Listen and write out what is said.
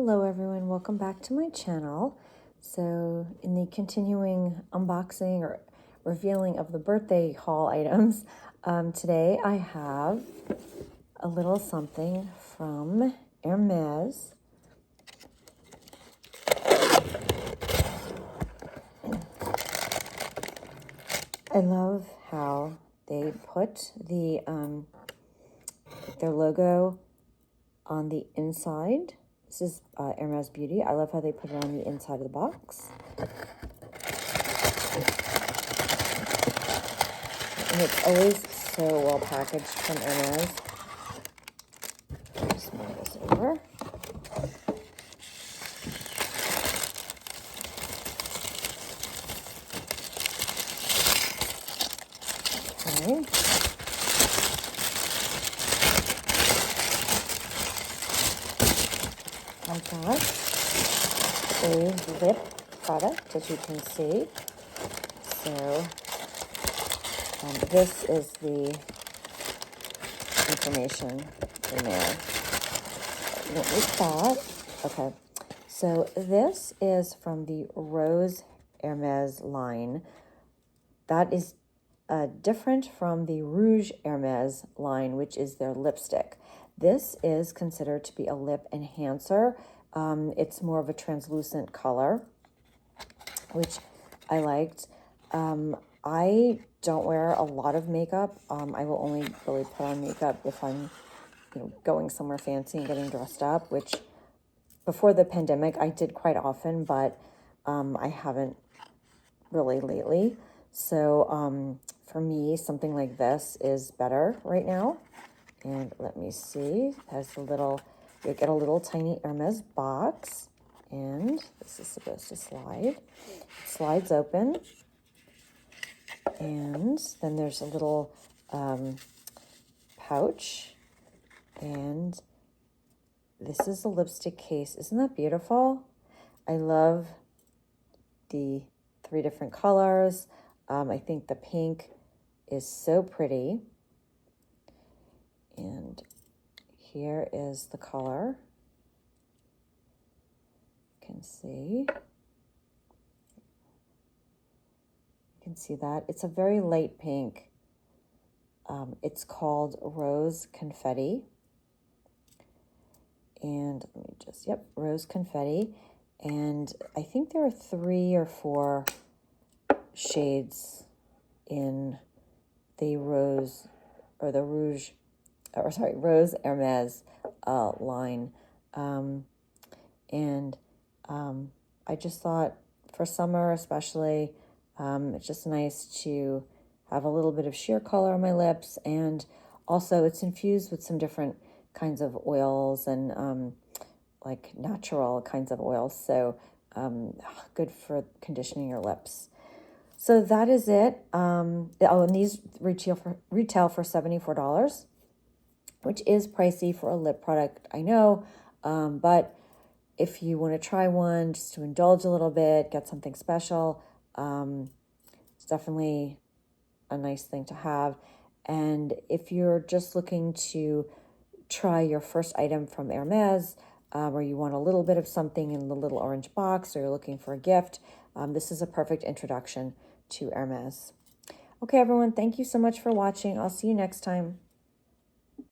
Hello everyone, welcome back to my channel. So in the continuing unboxing or revealing of the birthday haul items, today I have a little something from Hermes. I love how they put the their logo on the inside. This is Hermes Beauty. I love how they put it on the inside of the box. And it's always so well packaged from Hermes. Just move this over. Okay. I got a lip product, as you can see. So this is the information in there. What we thought. Okay, so this is from the Rose Hermes line. That is different from the Rouge Hermes line, which is their lipstick. This is considered to be a lip enhancer. It's more of a translucent color, which I liked. I don't wear a lot of makeup. I will only really put on makeup if I'm, going somewhere fancy and getting dressed up, which before the pandemic I did quite often, but I haven't really lately. So for me, something like this is better right now. And let me see, it has a little, you get a little tiny Hermes box, and this is supposed to slide. It slides open, and then there's a little pouch, and this is a lipstick case. Isn't that beautiful? I love the 3 different colors. I think the pink is so pretty. And here is the color. You can see. You can see that. It's a very light pink. It's called Rose Confetti. And let me just, Rose Confetti. And I think there are 3 or 4 shades in the Rose or the Rouge, Rose Hermes line. I just thought for summer especially, it's just nice to have a little bit of sheer color on my lips, and also it's infused with some different kinds of oils and like natural kinds of oils, so good for conditioning your lips. So that is it. And these retail for $74, which is pricey for a lip product, I know. But if you want to try one just to indulge a little bit, get something special, it's definitely a nice thing to have. And if you're just looking to try your first item from Hermes, or you want a little bit of something in the little orange box, or you're looking for a gift, this is a perfect introduction to Hermes. Okay, everyone, thank you so much for watching. I'll see you next time.